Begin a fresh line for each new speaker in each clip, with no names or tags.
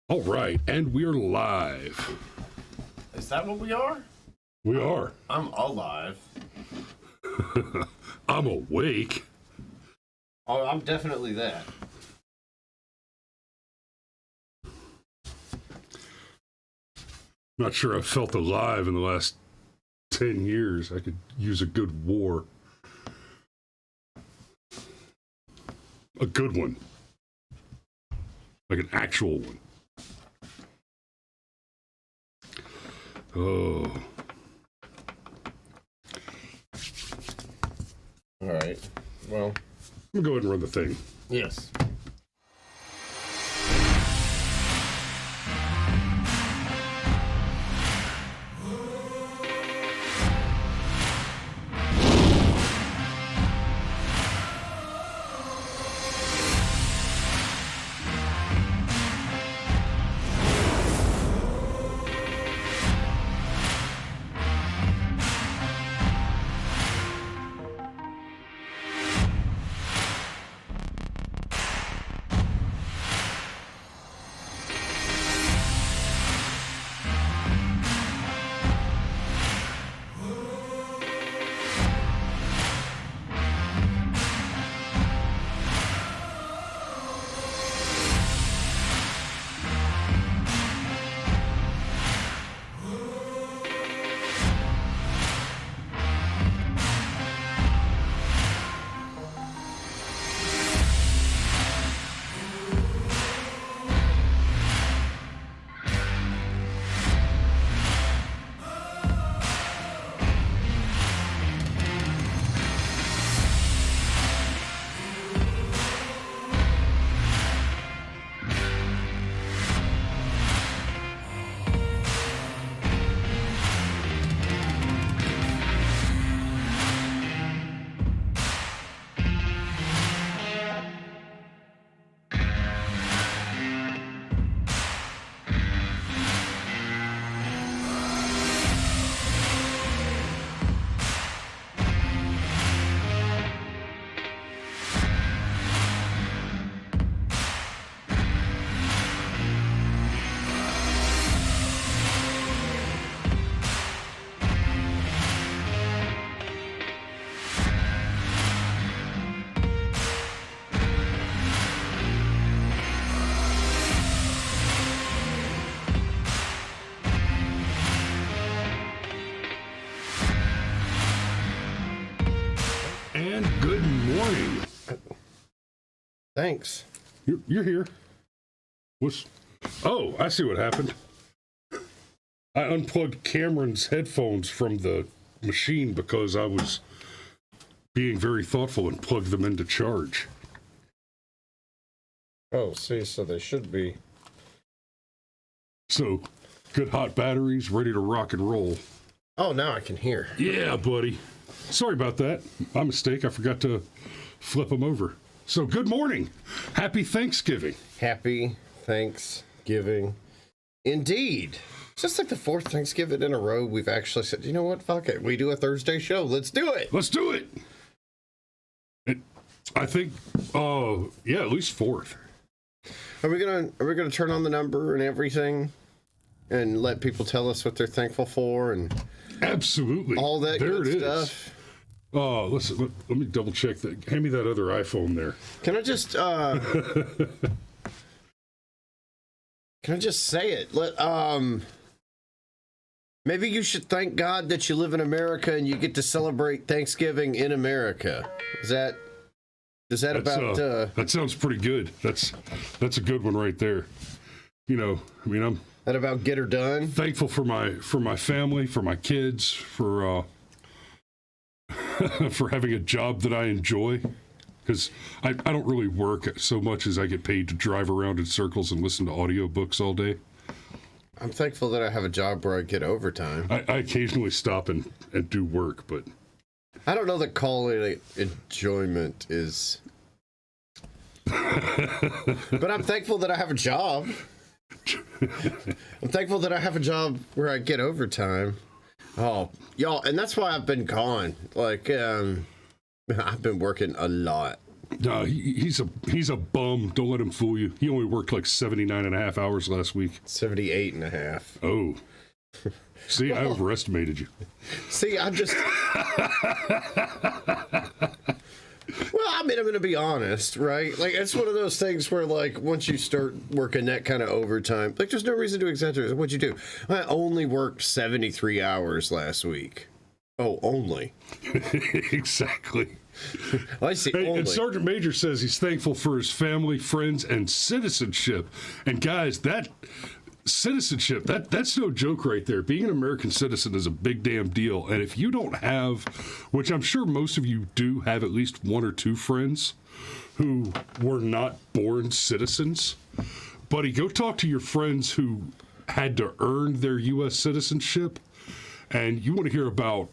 All right, and we're live.
Is that what we are?
We are.
I'm alive.
I'm awake.
Oh, I'm definitely that.
Not sure I've felt alive in the last 10 years. I could use a good war. A good one. Like an actual one. Oh.
All right. Well,
I'm gonna go ahead and run the thing.
yes.
And good morning.
Thanks.
You're here. Oh, I see what happened. I unplugged Cameron's headphones from the machine because I was being very thoughtful and plugged them into charge.
Oh, see, so they should be.
So, good hot batteries, ready to rock and roll.
Oh, now I can hear.
Yeah, buddy. Sorry about that. My mistake. I forgot to flip them over. So, good morning. Happy Thanksgiving.
Happy Thanksgiving. Indeed. It's just like the fourth Thanksgiving in a row we've actually said, you know what, fuck it. We do a Thursday show. Let's do it.
Let's do it. I think, yeah, at least fourth.
Are we gonna turn on the number and everything and let people tell us what they're thankful for and
Absolutely.
all that
there
good
it
stuff?
Is. Oh, listen, let me double check that. Hand me that other iPhone there.
Can I just say it? Maybe you should thank God that you live in America and you get to celebrate Thanksgiving in America. That
sounds pretty good. That's a good one right there. You know, I mean, I'm
that about get her done?
Thankful for my family, for my kids, for for having a job that I enjoy, because I don't really work so much as I get paid to drive around in circles and listen to audiobooks all day.
I'm thankful that I have a job where I get overtime.
I occasionally stop and do work, but
I don't know that calling it enjoyment is. But I'm thankful that I have a job. I'm thankful that I have a job where I get overtime. Oh, y'all, and that's why I've been gone. Like, I've been working a lot.
No, he's a bum. Don't let him fool you. He only worked like 79 and a half hours last week.
78 and a half.
Oh. See, I overestimated you.
See, I just... Well, I mean, I'm going to be honest, right? Like, it's one of those things where, like, once you start working that kind of overtime, like, there's no reason to exaggerate. What'd you do? I only worked 73 hours last week. Oh, only.
Exactly.
I see.
Hey,
only.
and Sergeant Major says he's thankful for his family, friends, and citizenship. And guys, that citizenship, that's no joke right there. Being an American citizen is a big damn deal. And if you don't have, which I'm sure most of you do have at least one or two friends who were not born citizens, buddy, go talk to your friends who had to earn their U.S. citizenship. And you want to hear about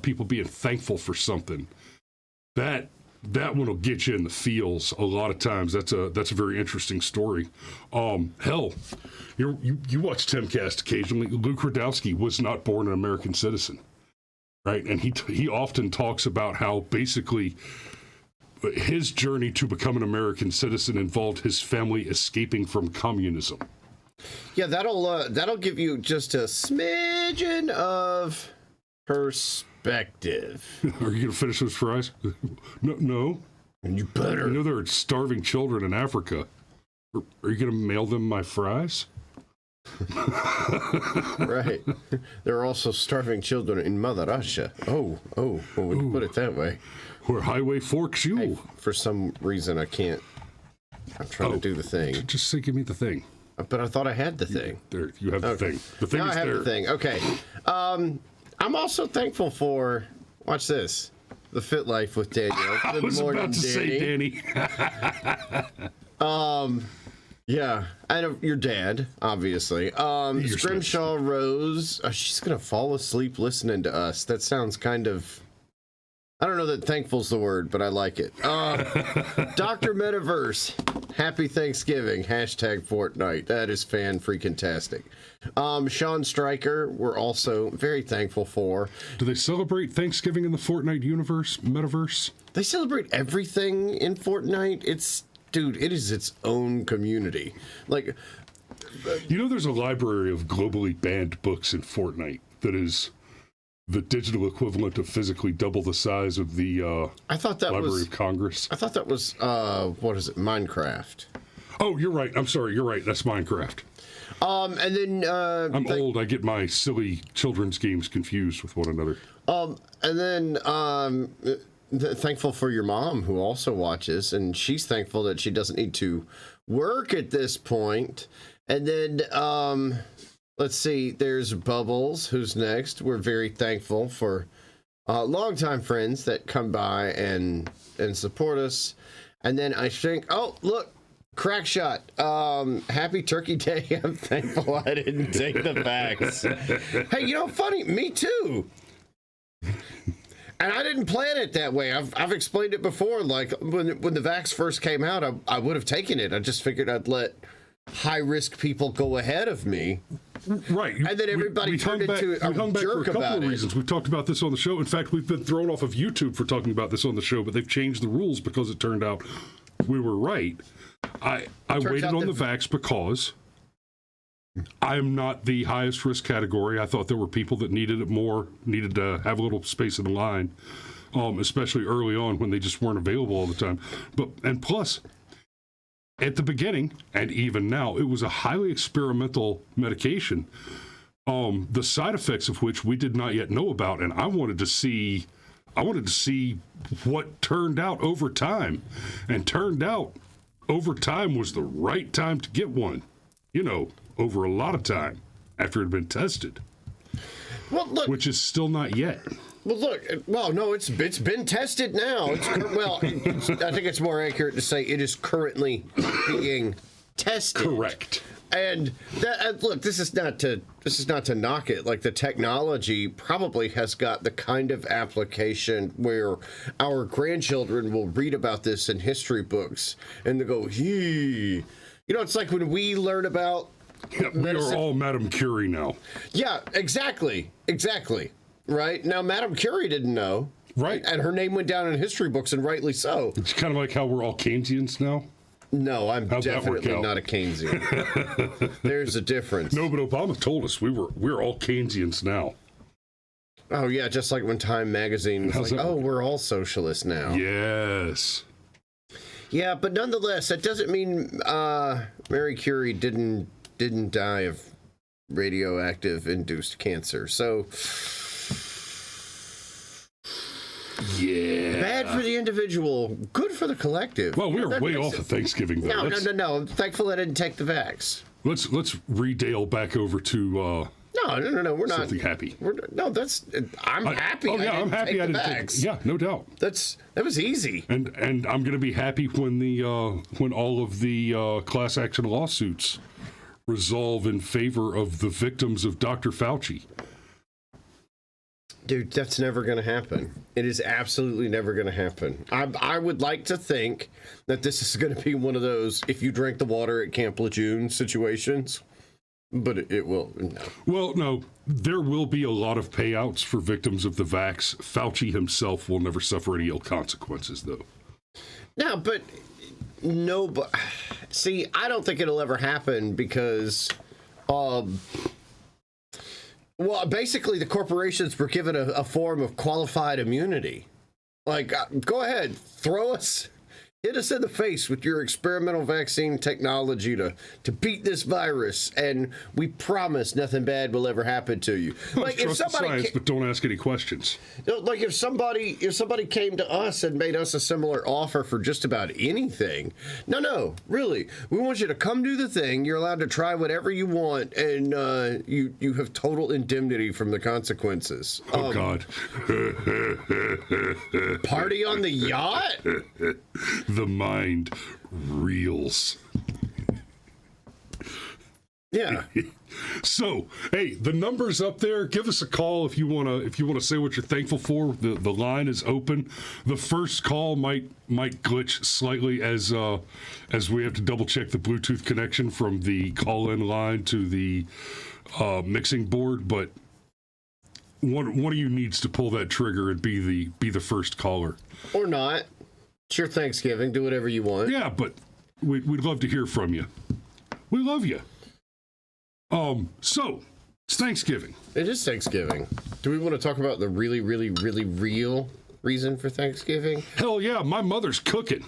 people being thankful for something. That one will get you in the feels a lot of times. That's a very interesting story. Hell, you watch Timcast occasionally. Luke Radowski was not born an American citizen, right? And he often talks about how basically his journey to become an American citizen involved his family escaping from communism.
Yeah, that'll give you just a smidgen of perspective.
Are you gonna finish those fries? No.
And you better.
You know there are starving children in Africa. Are you gonna mail them my fries?
Right. There are also starving children in Mother Russia. Oh, when you put it that way.
Where highway forks you.
Hey, for some reason, I can't. I'm trying to do the thing.
Just say, give me the thing.
But I thought I had the thing.
There, you have the thing. The thing
now
is
I have
there.
the thing. Okay. I'm also thankful for, watch this, the Fit Life with Daniel.
I
Good
was
morning,
about to say Danny.
Yeah, and your dad, obviously. Scrimshaw Rose, she's going to fall asleep listening to us. That sounds kind of, I don't know that thankful's the word, but I like it. Dr. Metaverse, happy Thanksgiving, hashtag Fortnite. That is fan-freaking-tastic. Sean Stryker, we're also very thankful for.
Do they celebrate Thanksgiving in the Fortnite universe, metaverse?
They celebrate everything in Fortnite. It is its own community. Like,
you know, there's a library of globally banned books in Fortnite that is the digital equivalent of physically double the size of the
I thought that
Library of Congress.
I thought that was what is it, Minecraft?
Oh, you're right. I'm sorry. You're right. That's Minecraft.
And then
I'm old. I get my silly children's games confused with one another.
And then thankful for your mom who also watches, and she's thankful that she doesn't need to work at this point. And then let's see, there's Bubbles, who's next. We're very thankful for longtime friends that come by and support us. And then I think, oh, look, Crackshot, happy Turkey Day. I'm thankful I didn't take the vax. Hey, you know, funny, me too. And I didn't plan it that way. I've explained it before. Like when the vax first came out, I would have taken it. I just figured I'd let high risk people go ahead of me.
Right.
And then everybody turned into a jerk
for a couple
about
of
it.
reasons. We've talked about this on the show. In fact, we've been thrown off of YouTube for talking about this on the show, but they've changed the rules because it turned out we were right. I waited on the vax because I'm not the highest risk category. I thought there were people that needed it more, needed to have a little space in the line, especially early on when they just weren't available all the time. And plus, at the beginning, and even now, it was a highly experimental medication, the side effects of which we did not yet know about, and I wanted to see what turned out over time. And turned out over time was the right time to get one. You know, over a lot of time after it had been tested.
Well, look,
which is still not yet.
Well, look. Well, no, it's been tested now. I think it's more accurate to say it is currently being tested.
Correct.
And look, this is not to knock it. Like, the technology probably has got the kind of application where our grandchildren will read about this in history books and they go, "Hee." You know, it's like when we learn about.
Yeah, we are all Madame Curie now.
Yeah, exactly. Right? Now, Madame Curie didn't know.
Right.
And her name went down in history books, and rightly so.
It's kind of like how we're all Keynesians now.
No, I'm
How'd that work
definitely
out?
not a Keynesian. There's a difference.
No, but Obama told us we're all Keynesians now.
Oh, yeah, just like when Time Magazine was
How's
like,
that
oh,
work?
we're all socialists now.
Yes.
Yeah, but nonetheless, that doesn't mean Mary Curie didn't die of radioactive induced cancer. So
Yeah.
bad for the individual, good for the collective.
Well, we are
That
way
makes
off
it-
of Thanksgiving, though.
No. I'm thankful I didn't take the vax.
Let's redale back over to
No. We're not.
something happy.
I'm happy.
Oh yeah, I'm happy I didn't
take
take.
the vax.
Yeah, no doubt.
That was easy.
And I'm going to be happy when all of the class action lawsuits resolve in favor of the victims of Dr. Fauci.
Dude, that's never going to happen. It is absolutely never going to happen. I would like to think that this is going to be one of those if you drink the water at Camp Lejeune situations, but it will. No.
Well, no, there will be a lot of payouts for victims of the vax. Fauci himself will never suffer any ill consequences, though.
No, but no, but see, I don't think it'll ever happen because, well, basically the corporations were given a form of qualified immunity. Like, go ahead, hit us in the face with your experimental vaccine technology to beat this virus, and we promise nothing bad will ever happen to you. Like
Trust the science, but don't ask any questions.
like if somebody came to us and made us a similar offer for just about anything, no, really, we want you to come do the thing. You're allowed to try whatever you want, and you have total indemnity from the consequences.
Oh God,
Party on the yacht?
the mind reels.
Yeah.
So, hey, the number's up there. Give us a call if you wanna say what you're thankful for. The line is open. The first call might glitch slightly as we have to double check the Bluetooth connection from the call-in line to the mixing board. But one of you needs to pull that trigger and be the first caller.
Or not. It's your Thanksgiving. Do whatever you want.
Yeah, but we'd love to hear from you. We love you. So it's Thanksgiving.
It is Thanksgiving. Do we want to talk about the really, really, really real reason for Thanksgiving?
Hell yeah, my mother's cooking.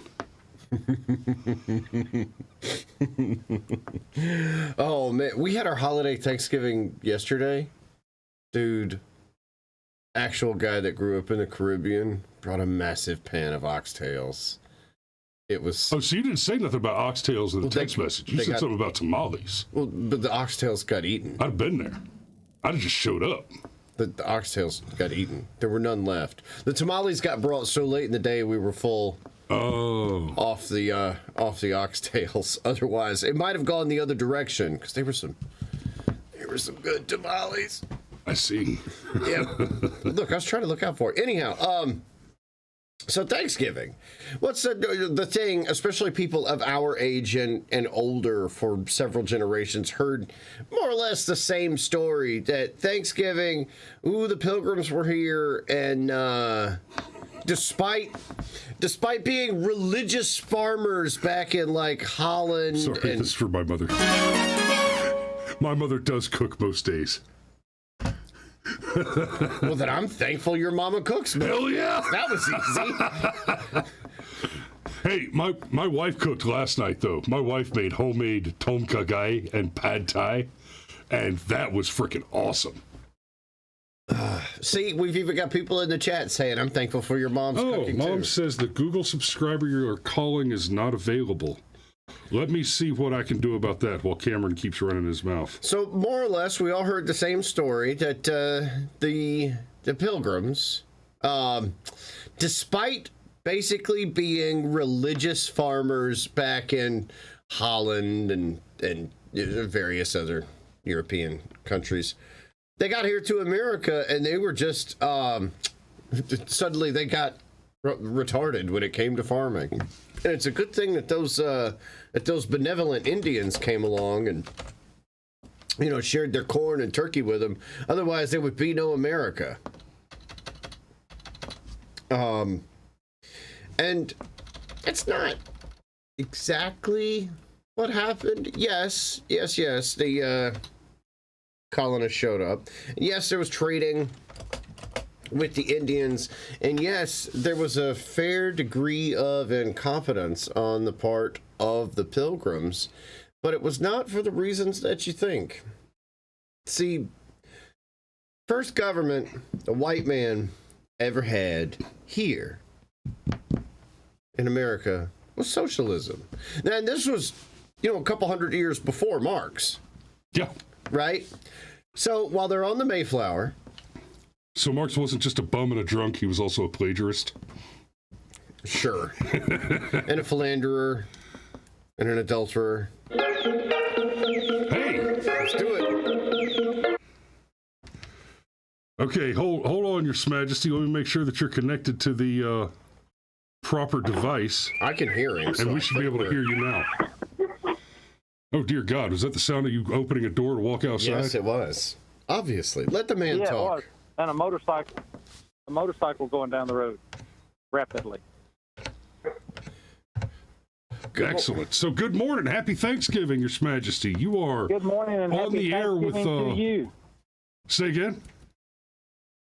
Oh, man. We had our holiday Thanksgiving yesterday. Dude, actual guy that grew up in the Caribbean brought a massive pan of oxtails. It was...
Oh, so you didn't say nothing about oxtails in the
Well,
text message. You said something about tamales.
Well, but the oxtails got eaten.
I'd have been there. I'd have just showed up.
The oxtails got eaten. There were none left. The tamales got brought so late in the day we were full off the oxtails. Otherwise, it might have gone the other direction because there were some good tamales.
I see.
Yeah. Look, I was trying to look out for it. Anyhow, so Thanksgiving. What's the thing, especially people of our age and older for several generations heard more or less the same story that Thanksgiving, the Pilgrims were here, and despite being religious farmers back in like Holland.
Sorry, this is for my mother. My mother does cook most days.
Well, then I'm thankful your mama cooks, man.
Hell yeah!
That was easy.
Hey, my wife cooked last night, though. My wife made homemade tom kha gai and pad thai, and that was freaking awesome.
See, we've even got people in the chat saying, I'm thankful for your mom's cooking,
Mom
too.
says the Google subscriber you're calling is not available. Let me see what I can do about that while Cameron keeps running his mouth.
So, more or less, we all heard the same story that the Pilgrims, despite basically being religious farmers back in Holland and various other European countries, they got here to America and they were just suddenly they got retarded when it came to farming. And it's a good thing that those benevolent Indians came along and shared their corn and turkey with them. Otherwise, there would be no America. And it's not exactly what happened. Yes. The colonists showed up. Yes, there was trading with the Indians. And yes, there was a fair degree of incompetence on the part of the Pilgrims. But it was not for the reasons that you think. See, first government a white man ever had here in America was socialism. Now, and this was, a couple hundred years before Marx.
Yeah.
Right? So while they're on the Mayflower.
So Marx wasn't just a bum and a drunk, he was also a plagiarist?
Sure. And a philanderer. And an adulterer.
Hey!
Let's do it.
Okay, hold on, Your Majesty. Let me make sure that you're connected to the proper device.
I can hear him.
And we should be able to hear you now. Oh, dear God. Was that the sound of you opening a door to walk outside?
Yes, it was. Obviously. Let the man talk.
It was. And a motorcycle going down the road rapidly.
Excellent. So good morning. Happy Thanksgiving, Your Majesty. You are
good morning and
on the air with
to you.
Say again?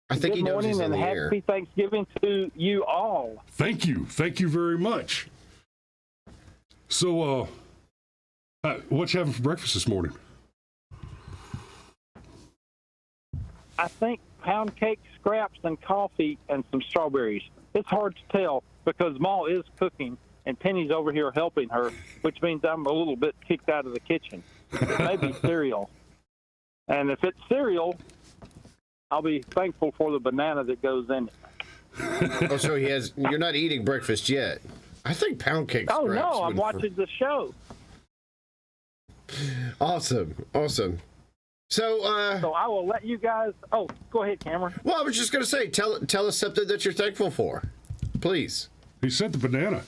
I think he knows he's on the air.
Good morning and happy Thanksgiving to you all.
Thank you. Thank you very much. So, what you having for breakfast this morning?
I think pound cake, scraps, and coffee, and some strawberries. It's hard to tell because Ma is cooking and Penny's over here helping her, which means I'm a little bit kicked out of the kitchen. It may be cereal. And if it's cereal, I'll be thankful for the banana that goes in it.
Oh, so you're not eating breakfast yet. I think pound cake scraps.
Oh, no, I'm watching the show.
Awesome. So
I will let you guys. Oh, go ahead, Cameron.
Well, I was just going to say, tell us something that you're thankful for, please.
He said the banana.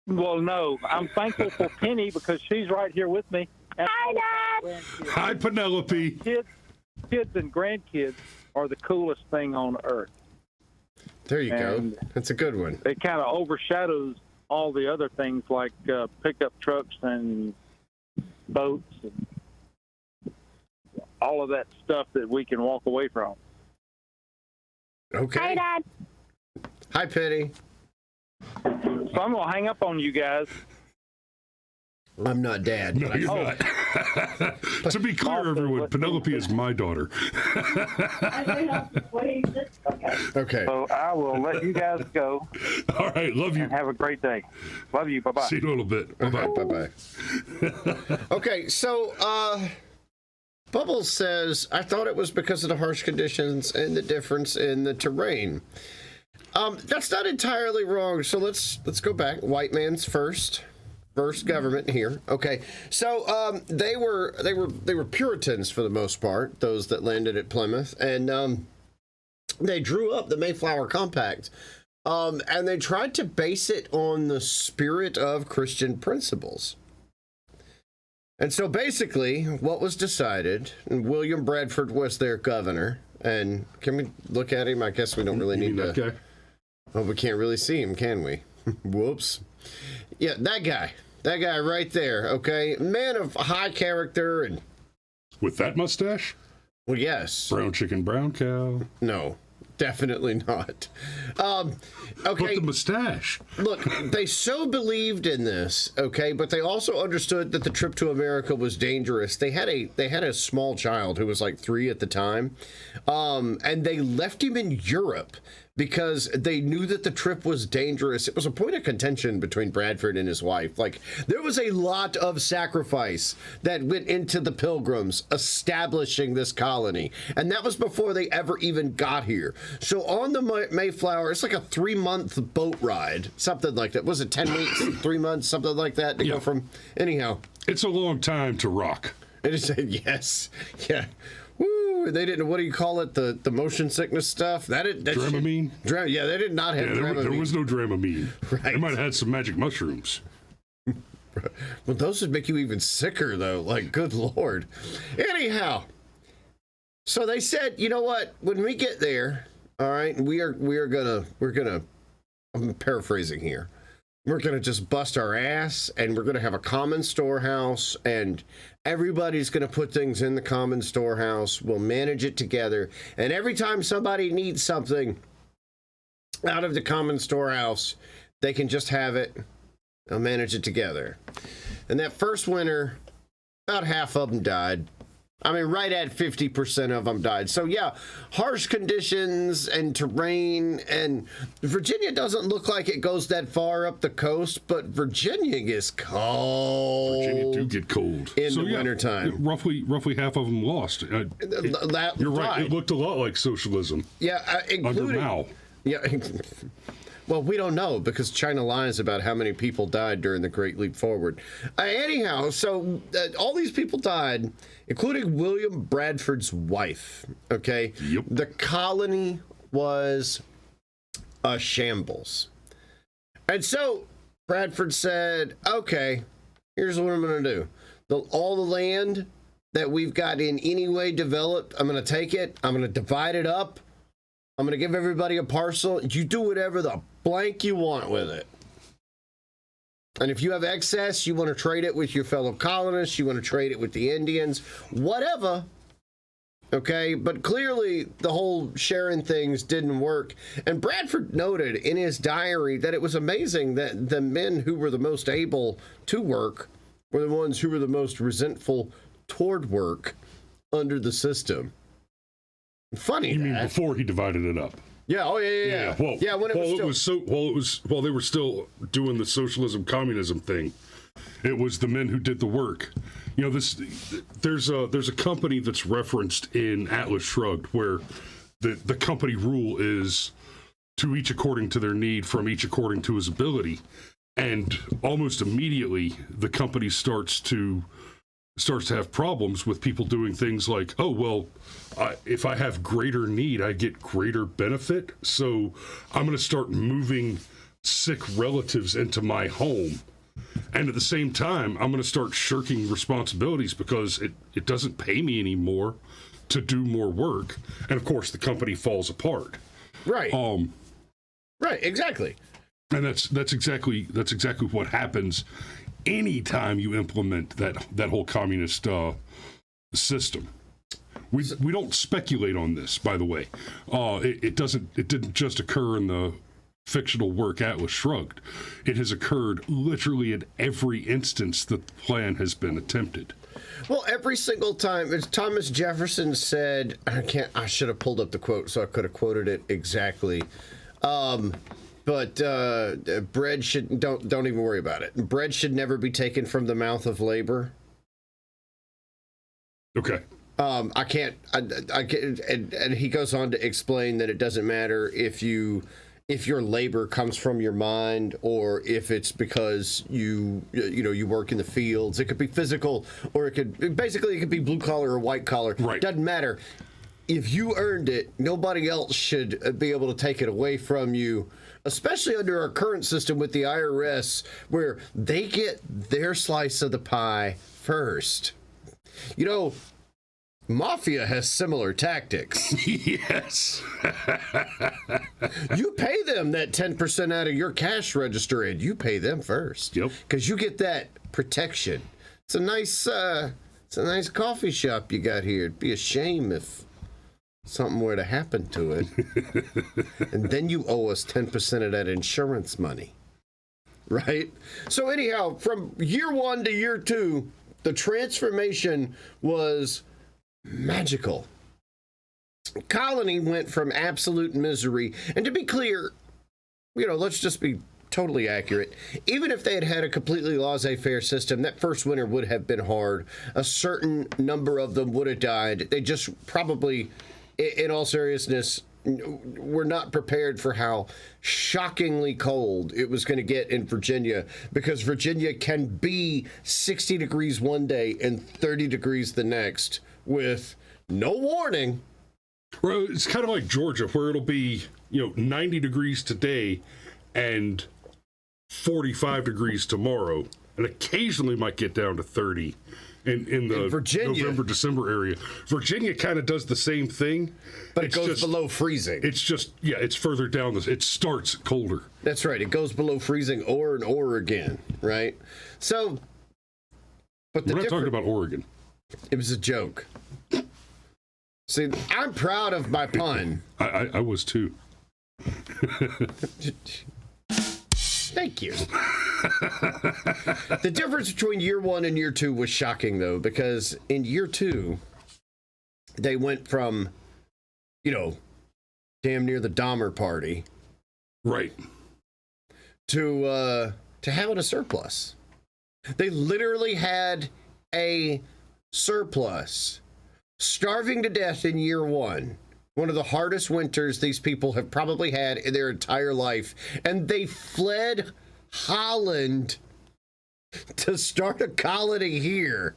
Well, no, I'm thankful for Penny because she's right here with me. And
Hi,
Dad.
Hi, Penelope.
Kids and grandkids are the coolest thing on earth.
There you go. That's a good one.
It kind of overshadows all the other things like pickup trucks and boats and all of that stuff that we can walk away from.
Okay.
Hi, Dad.
Hi, Penny.
So I'm going to hang up on you guys.
I'm not Dad.
No, you're not. To be clear, everyone, Penelope is my daughter.
Okay.
So I will let you guys go.
All right, love you.
And have a great day. Love you. Bye-bye.
See you in a little bit. Bye-bye.
Bye-bye. Okay, so Bubbles says, I thought it was because of the harsh conditions and the difference in the terrain. That's not entirely wrong. So let's go back. White man's first government here. Okay. So they were Puritans for the most part, those that landed at Plymouth, and they drew up the Mayflower Compact. And they tried to base it on the spirit of Christian principles. And so basically, what was decided, and William Bradford was their governor, and can we look at him? I guess we don't really need to.
Okay.
Oh, we can't really see him, can we? Whoops. Yeah, that guy right there, okay? Man of high character and...
With that mustache?
Well, yes.
Brown chicken, brown cow.
No. Definitely not. Okay.
But the mustache.
Look, they so believed in this, okay, but they also understood that the trip to America was dangerous. They had a small child who was like 3 at the time, and they left him in Europe because they knew that the trip was dangerous. It was a point of contention between Bradford and his wife. Like, there was a lot of sacrifice that went into the Pilgrims establishing this colony. And that was before they ever even got here. So on the Mayflower, it's like a 3-month boat ride, something like that. Was it 10 weeks, 3 months, something like that to go from, anyhow.
It's a long time to rock.
It is, yes. Yeah. Woo! They didn't. What do you call it? The motion sickness stuff.
Dramamine.
Yeah, they did not have Dramamine.
There was no Dramamine.
Right.
They might have had some magic mushrooms.
Well, those would make you even sicker, though. Like, good Lord. Anyhow, so they said, you know what? When we get there, All right, we're gonna. I'm paraphrasing here. We're gonna just bust our ass, and we're gonna have a common storehouse, and everybody's gonna put things in the common storehouse. We'll manage it together, and every time somebody needs something out of the common storehouse, they can just have it. They'll manage it together. And that first winter, about half of them died. I mean, right at 50% of them died. So yeah, harsh conditions and terrain, and Virginia doesn't look like it goes that far up the coast, but Virginia gets cold.
Virginia do get cold
in the wintertime.
Roughly half of them lost. You're right. It looked a lot like socialism.
Yeah,
under Mao.
Yeah. Well, we don't know because China lies about how many people died during the Great Leap Forward. Anyhow, so all these people died, including William Bradford's wife. Okay?
Yep.
The colony was a shambles. And so Bradford said, okay, here's what I'm going to do. All the land that we've got in any way developed, I'm going to take it, I'm going to divide it up. I'm going to give everybody a parcel. You do whatever the blank you want with it. And if you have excess, you want to trade it with your fellow colonists, you want to trade it with the Indians, whatever. Okay, but clearly the whole sharing things didn't work. And Bradford noted in his diary that it was amazing that the men who were the most able to work were the ones who were the most resentful toward work under the system. Funny.
You mean before he divided it up?
Yeah. Oh, yeah.
Well, yeah. While they were still doing the socialism communism thing, it was the men who did the work. You know, there's a company that's referenced in Atlas Shrugged where the company rule is to each according to their need, from each according to his ability, and almost immediately the company starts to have problems with people doing things like, oh, well, if I have greater need, I get greater benefit. So I'm going to start moving sick relatives into my home. And at the same time, I'm going to start shirking responsibilities because it doesn't pay me anymore to do more work. And of course, the company falls apart.
Right. Right. Exactly.
And that's exactly what happens anytime you implement that whole communist system. We don't speculate on this, by the way. It didn't just occur in the fictional work Atlas Shrugged. It has occurred literally in every instance that the plan has been attempted.
Well, every single time, as Thomas Jefferson said, I should have pulled up the quote so I could have quoted it exactly. But bread should don't even worry about it. Bread should never be taken from the mouth of labor.
Okay.
I can't. And he goes on to explain that it doesn't matter if your labor comes from your mind or if it's because you work in the fields. It could be physical, or it could be blue collar or white collar.
Right.
Doesn't matter. If you earned it, nobody else should be able to take it away from you. Especially under our current system with the IRS, where they get their slice of the pie first. You know, Mafia has similar tactics.
Yes.
You pay them that 10% out of your cash register, and you pay them first.
Yep.
Because you get that protection. It's a nice coffee shop you got here. It'd be a shame if something were to happen to it. And then you owe us 10% of that insurance money. Right? So anyhow, from year 1 to year 2, the transformation was magical. Colony went from absolute misery. And to be clear, let's just be totally accurate. Even if they had had a completely laissez-faire system, that first winter would have been hard. A certain number of them would have died. They just probably, in all seriousness, were not prepared for how shockingly cold it was going to get in Virginia, because Virginia can be 60 degrees one day and 30 degrees the next with no warning.
Well, it's kind of like Georgia, where it'll be, 90 degrees today and 45 degrees tomorrow. and occasionally might get down to 30 in the
Virginia.
November, December area. Virginia kind of does the same thing.
But it goes below freezing.
It's just, it's further down. It starts colder.
That's right. It goes below freezing or in Oregon, right? So, but
We're not talking about Oregon.
It was a joke. See, I'm proud of my pun.
I was too.
Thank you. The difference between year 1 and year 2 was shocking, though, because in year 2, they went from, damn near the Dahmer party,
right,
to having a surplus. They literally had a surplus, starving to death in year 1. One of the hardest winters these people have probably had in their entire life. And they fled Holland to start a colony here.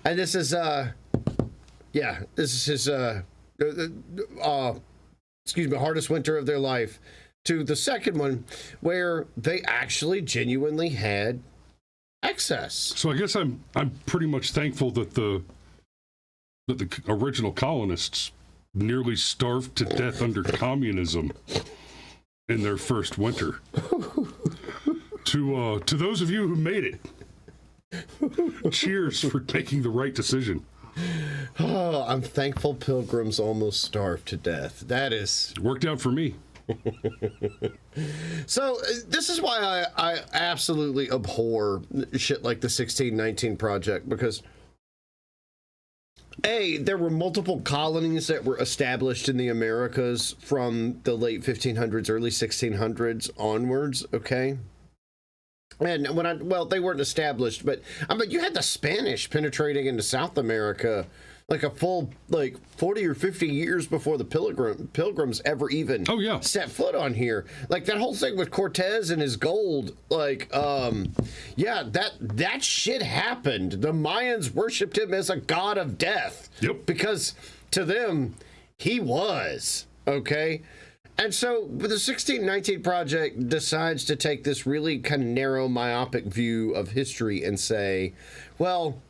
And this is, hardest winter of their life. To the second one, where they actually genuinely had excess.
So I guess I'm pretty much thankful that the original colonists nearly starved to death under communism in their first winter. To those of you who made it, cheers for making the right decision.
Oh, I'm thankful Pilgrims almost starved to death. That is...
It worked out for me.
So this is why I absolutely abhor shit like the 1619 Project, because there were multiple colonies that were established in the Americas from the late 1500s, early 1600s onwards, okay? And they weren't established, but you had the Spanish penetrating into South America like a full 40 or 50 years before the Pilgrims ever even set foot on here. Like that whole thing with Cortez and his gold, that shit happened. The Mayans worshipped him as a god of death.
Yep.
Because to them, he was, okay? And so the 1619 Project decides to take this really kind of narrow, myopic view of history and say, well,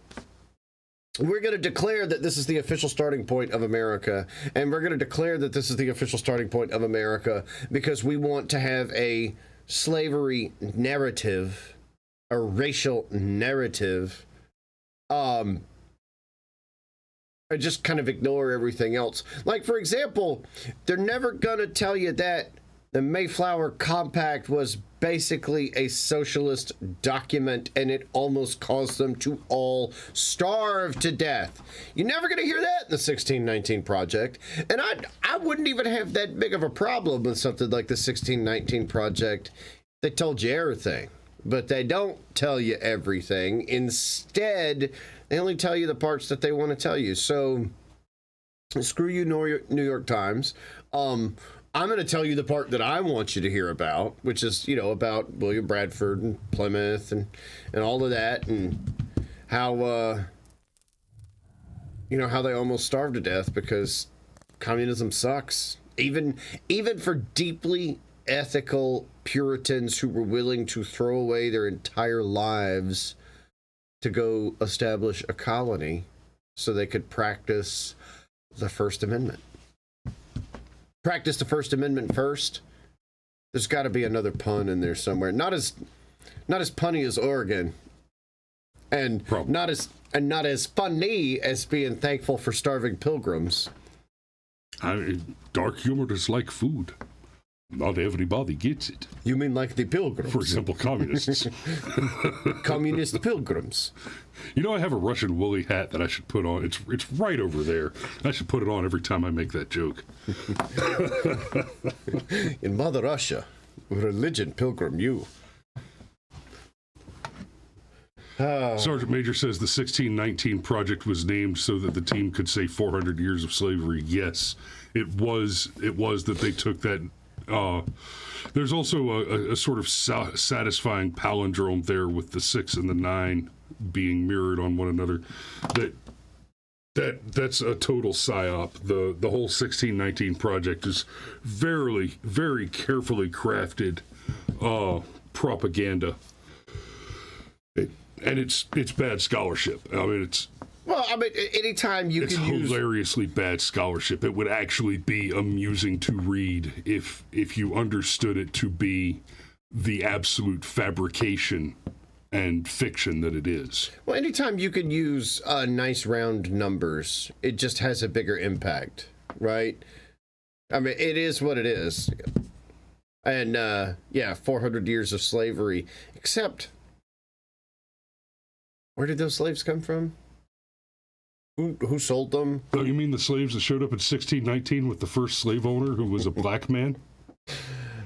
we're going to declare that this is the official starting point of America, and we're going to declare that this is the official starting point of America because we want to have a slavery narrative, a racial narrative, and just kind of ignore everything else. Like, for example, they're never going to tell you that the Mayflower Compact was basically a socialist document and it almost caused them to all starve to death. You're never going to hear that in the 1619 Project. And I wouldn't even have that big of a problem with something like the 1619 Project. They told you everything, but they don't tell you everything. Instead, they only tell you the parts that they want to tell you. So screw you, New York Times. I'm going to tell you the part that I want you to hear about, which is, about William Bradford and Plymouth and all of that, and how, how they almost starved to death because communism sucks. Even for deeply ethical Puritans who were willing to throw away their entire lives to go establish a colony so they could practice the First Amendment. Practice the First Amendment first. There's got to be another pun in there somewhere. Not as punny as Oregon, and not as funny as being thankful for starving Pilgrims.
Dark humor is like food. Not everybody gets it.
You mean like the Pilgrims?
For example, communists.
Communist Pilgrims.
I have a Russian woolly hat that I should put on. It's right over there. I should put it on every time I make that joke.
In Mother Russia, religion, pilgrim, you.
Sergeant Major says the 1619 Project was named so that the team could say 400 years of slavery. Yes, it was that they took that. There's also a sort of satisfying palindrome there with the 6 and the 9 being mirrored on one another. That's a total psyop. The whole 1619 Project is very, very carefully crafted propaganda. And it's bad scholarship. I mean, it's
anytime you can use
hilariously bad scholarship. It would actually be amusing to read if you understood it to be the absolute fabrication and fiction that it is.
Well, anytime you can use nice round numbers, it just has a bigger impact, right? I mean, it is what it is. And, 400 years of slavery. Except, where did those slaves come from? Who sold them?
Oh, you mean the slaves that showed up in 1619 with the first slave owner who was a black man?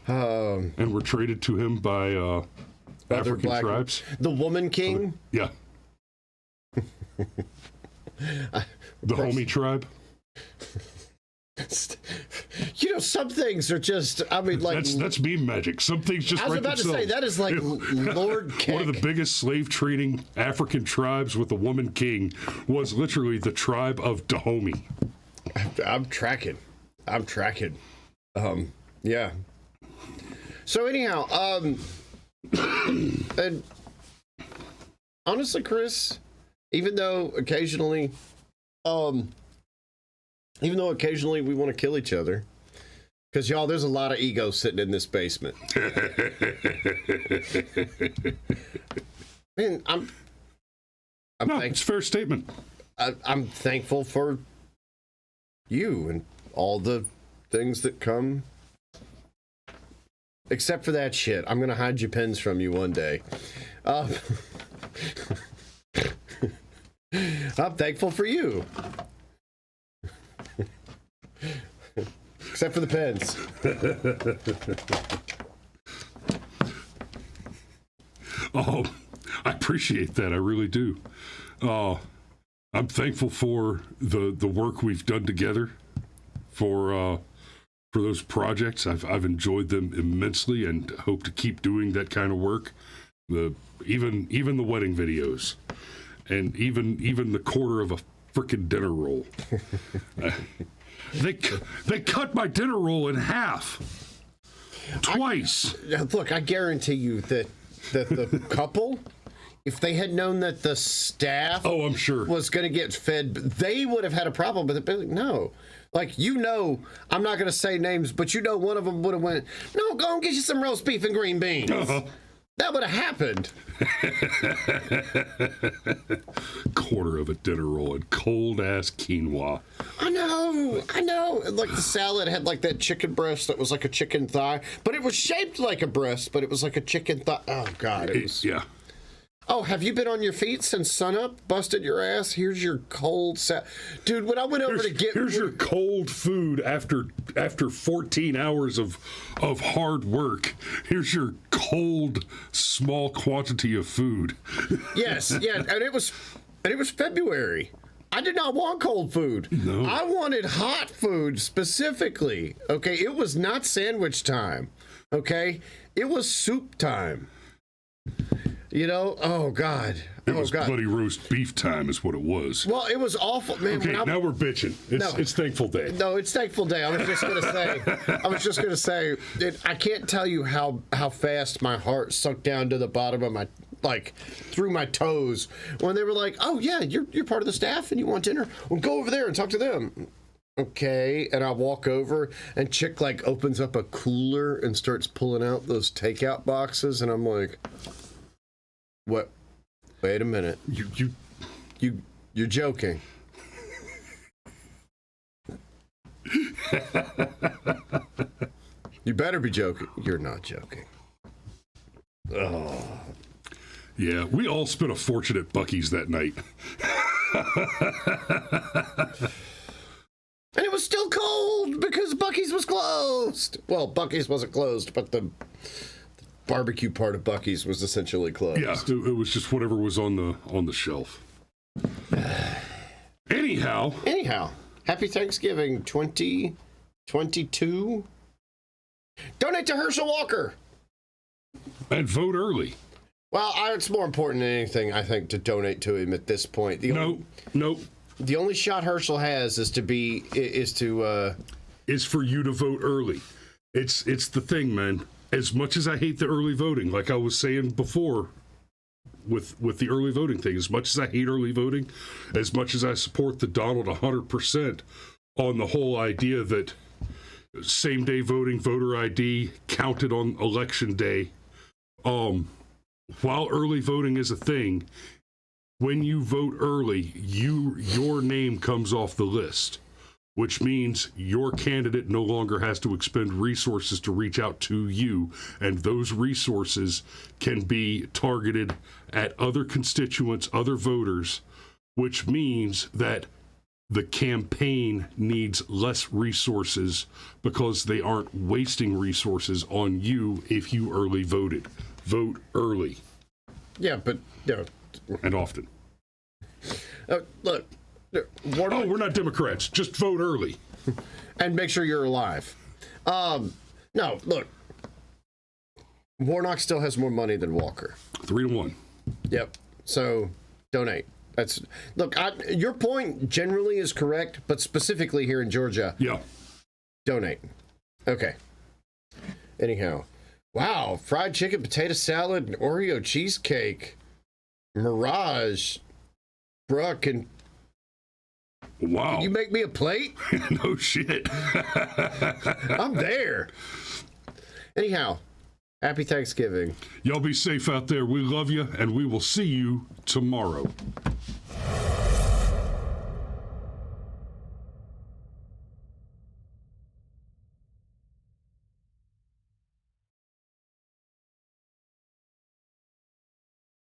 And were traded to him by African tribes?
The Woman King?
Yeah. The Homie tribe?
Some things are just, I mean, like...
That's meme magic. Some things just
I was
write
about
themselves.
to say, that is like Lord Keck.
One of the biggest slave trading African tribes with the Woman King was literally the tribe of Dahomey.
I'm tracking. Yeah. So anyhow, and honestly, Chris, even though occasionally we want to kill each other, because y'all, there's a lot of ego sitting in this basement. Man,
It's a fair statement.
I'm thankful for you and all the things that come. Except for that shit. I'm gonna hide your pens from you one day. I'm thankful for you. Except for the pens.
Oh, I appreciate that. I really do. I'm thankful for the work we've done together for those projects. I've enjoyed them immensely and hope to keep doing that kind of work. Even the wedding videos, and even the quarter of a frickin' dinner roll. They cut my dinner roll in half twice.
Look, I guarantee you that the couple, if they had known that the staff,
I'm sure,
was going to get fed, they would have had a problem with it. But no, like, I'm not going to say names, but one of them would have went, no, go and get you some roast beef and green beans. That would have happened.
Quarter of a dinner roll and cold ass quinoa.
I know. And like the salad had like that chicken breast that was like a chicken thigh, but it was shaped like a breast, but it was like a chicken thigh. Oh God, it was.
Yeah.
Oh, have you been on your feet since sunup? Busted your ass? Here's your cold dude, when I went over to get...
Here's your cold food after 14 hours of hard work. Here's your cold, small quantity of food.
Yes, yeah, and it was February. I did not want cold food.
No.
I wanted hot food specifically. Okay, it was not sandwich time. Okay, it was soup time. Oh God.
It was bloody roast beef time is what it was.
Well, it was awful, man.
Okay, now we're bitching. It's Thankful Day.
No, it's Thankful Day. I was just gonna say, I can't tell you how fast my heart sunk down to the bottom of my, like, through my toes when they were like, "Oh yeah, you're part of the staff and you want dinner? Well, go over there and talk to them." Okay, and I walk over and chick like opens up a cooler and starts pulling out those takeout boxes, and I'm like, "What? Wait a minute. You're joking." You better be joking. You're not joking. Oh.
Yeah, we all spent a fortune at Buc-ee's that night.
And it was still cold because Buc-ee's was closed. Well, Buc-ee's wasn't closed, but the barbecue part of Buc-ee's was essentially closed.
Yeah, it was just whatever was on the shelf. Anyhow,
happy Thanksgiving 2022. Donate to Herschel Walker.
and vote early.
Well, it's more important than anything, I think, to donate to him at this point.
Nope.
The only shot Herschel has is
for you to vote early. It's the thing, man. As much as I hate the early voting, like I was saying before with the early voting thing. As much as I hate early voting, as much as I support the Donald 100% on the whole idea that same day voting, voter ID counted on election day. While early voting is a thing, when you vote early, your name comes off the list, which means your candidate no longer has to expend resources to reach out to you, and those resources can be targeted at other constituents, other voters, which means that the campaign needs less resources because they aren't wasting resources on you if you early voted. Vote early.
Yeah, but
and often.
Look,
we're not Democrats. Just vote early.
And make sure you're alive. No, look. Warnock still has more money than Walker.
3-1.
Yep. So donate. Look. Your point generally is correct, but specifically here in Georgia,
yeah,
donate. Okay. Anyhow, wow! Fried chicken, potato salad, and Oreo cheesecake. Mirage, Brooke, and
wow!
Can you make me a plate?
No shit.
I'm there. Anyhow, happy Thanksgiving.
Y'all be safe out there. We love you, and we will see you tomorrow.